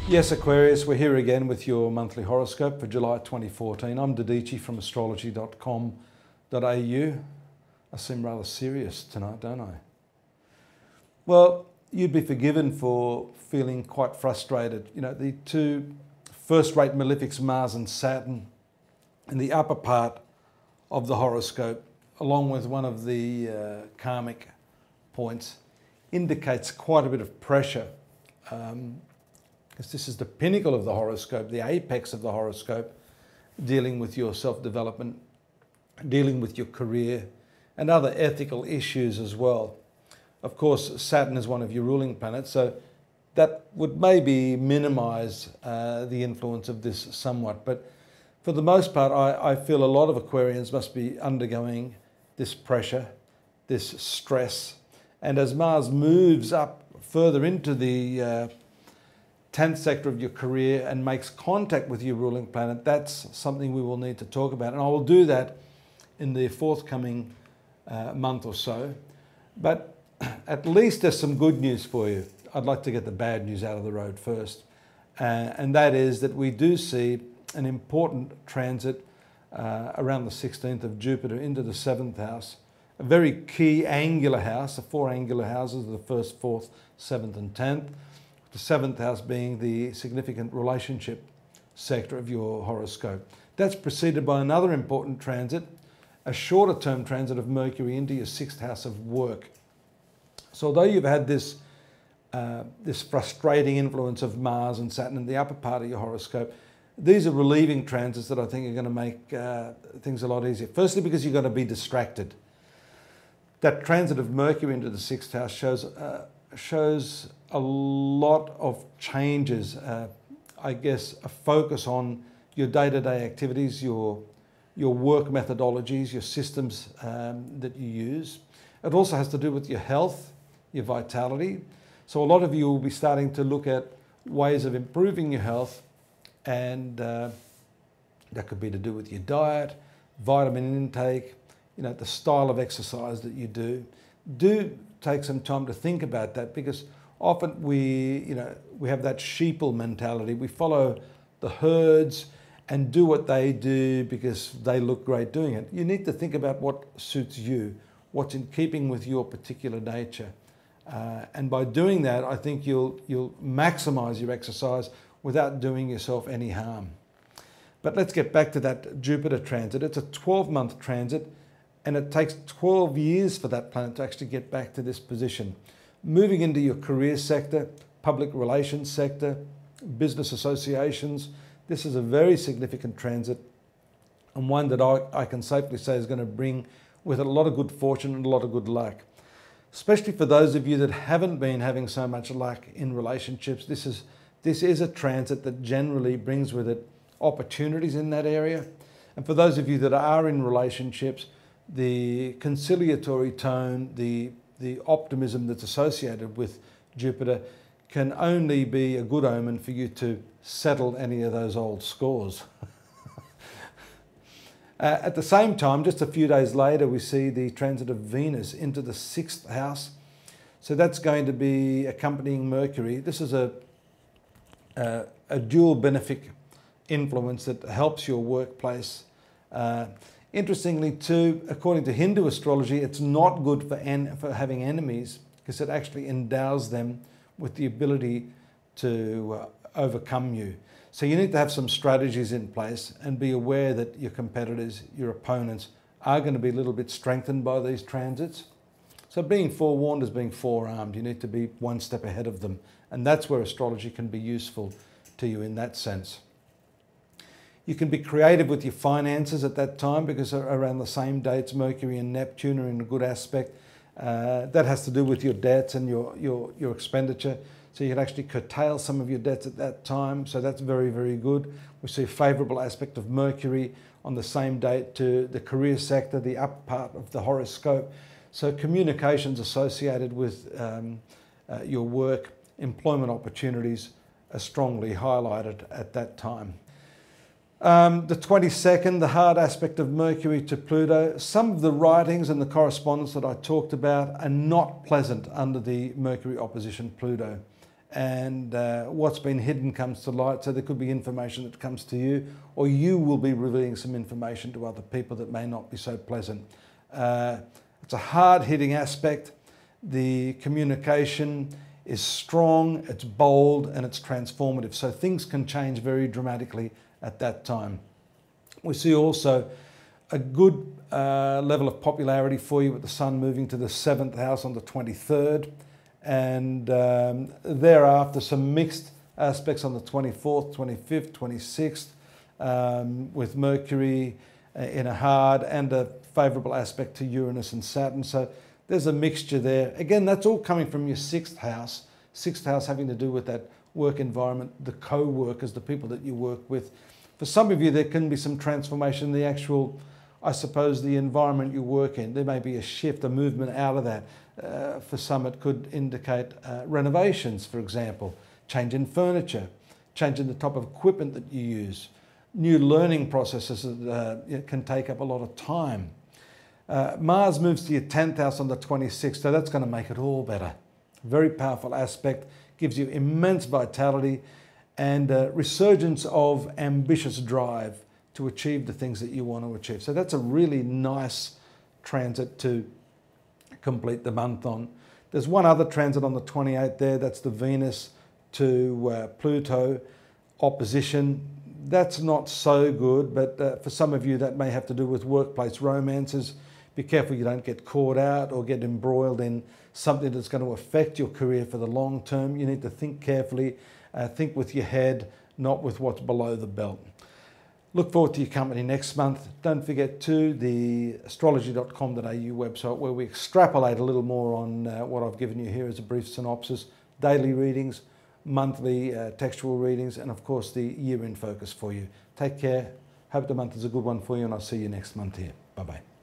Yes, Aquarius, we're here again with your monthly horoscope for July 2014. I'm Dadhichi from astrology.com.au. I seem rather serious tonight, don't I? Well, you'd be forgiven for feeling quite frustrated. You know, the two first-rate malefics, Mars and Saturn, in the upper part of the horoscope, along with one of the karmic points, indicates quite a bit of pressure. Because this is the pinnacle of the horoscope, the apex of the horoscope, dealing with your self-development, dealing with your career, and other ethical issues as well. Of course, Saturn is one of your ruling planets, so that would maybe minimize the influence of this somewhat. But for the most part, I feel a lot of Aquarians must be undergoing this pressure, this stress. And as Mars moves up further into the 10th sector of your career and makes contact with your ruling planet, that's something we will need to talk about. And I will do that in the forthcoming month or so. But at least there's some good news for you. I'd like to get the bad news out of the road first. And that is that we do see an important transit around the 16th of Jupiter into the 7th house. A very key angular house, the four angular houses, the 1st, 4th, 7th and 10th. The 7th house being the significant relationship sector of your horoscope. That's preceded by another important transit, a shorter term transit of Mercury into your 6th house of work. So although you've had this frustrating influence of Mars and Saturn in the upper part of your horoscope, these are relieving transits that I think are going to make things a lot easier. Firstly, because you're going to be distracted. That transit of Mercury into the 6th house shows a lot of changes, I guess a focus on your day-to-day activities, your work methodologies, your systems that you use. It also has to do with your health, your vitality. So a lot of you will be starting to look at ways of improving your health, and that could be to do with your diet, vitamin intake, you know, the style of exercise that you do. Do take some time to think about that, because often we have that sheeple mentality. We follow the herds and do what they do because they look great doing it. You need to think about what suits you, what's in keeping with your particular nature. And by doing that, I think you'll maximize your exercise without doing yourself any harm. But let's get back to that Jupiter transit. It's a 12-month transit, and it takes 12 years for that planet to actually get back to this position. Moving into your career sector, public relations sector, business associations, this is a very significant transit, and one that I can safely say is going to bring with it a lot of good fortune and a lot of good luck. Especially for those of you that haven't been having so much luck in relationships, this is a transit that generally brings with it opportunities in that area. And for those of you that are in relationships, the conciliatory tone, the optimism that's associated with Jupiter can only be a good omen for you to settle any of those old scores. At the same time, just a few days later, we see the transit of Venus into the 6th house. So that's going to be accompanying Mercury. This is a dual benefic influence that helps your workplace. Interestingly too, according to Hindu astrology, it's not good for having enemies, because it actually endows them with the ability to overcome you. So you need to have some strategies in place and be aware that your competitors, your opponents, are going to be a little bit strengthened by these transits. So being forewarned is being forearmed. You need to be one step ahead of them. And that's where astrology can be useful to you in that sense. You can be creative with your finances at that time, because around the same dates, Mercury and Neptune are in a good aspect. That has to do with your debts and your expenditure. So you can actually curtail some of your debts at that time. So that's very, very good. We see a favourable aspect of Mercury on the same date to the career sector, the upper part of the horoscope. So communications associated with your work, employment opportunities are strongly highlighted at that time. The 22nd, the hard aspect of Mercury to Pluto. Some of the writings and the correspondence that I talked about are not pleasant under the Mercury opposition Pluto. and what's been hidden comes to light. So there could be information that comes to you, or you will be revealing some information to other people that may not be so pleasant. It's a hard-hitting aspect. The communication is strong, it's bold, and it's transformative. So things can change very dramatically at that time. We see also a good level of popularity for you with the Sun moving to the 7th house on the 23rd. And thereafter, some mixed aspects on the 24th, 25th, 26th, with Mercury in a hard and a favourable aspect to Uranus and Saturn. So there's a mixture there. Again, that's all coming from your 6th house. 6th house having to do with that work environment, the co-workers, the people that you work with. For some of you, there can be some transformation in the actual, I suppose, the environment you work in. There may be a shift, a movement out of that. For some, it could indicate renovations, for example, change in furniture, change in the type of equipment that you use, new learning processes that can take up a lot of time. Mars moves to your 10th house on the 26th, so that's going to make it all better. Very powerful aspect, gives you immense vitality and resurgence of ambitious drive to achieve the things that you want to achieve. So that's a really nice transit to complete the month on. There's one other transit on the 28th there, that's the Venus to Pluto opposition. That's not so good, but for some of you that may have to do with workplace romances. Be careful you don't get caught out or get embroiled in something that's going to affect your career for the long term. You need to think carefully, think with your head, not with what's below the belt. Look forward to your company next month. Don't forget to the astrology.com.au website, where we extrapolate a little more on what I've given you here as a brief synopsis, daily readings, monthly textual readings, and of course the year in focus for you. Take care. Hope the month is a good one for you, and I'll see you next month here. Bye-bye.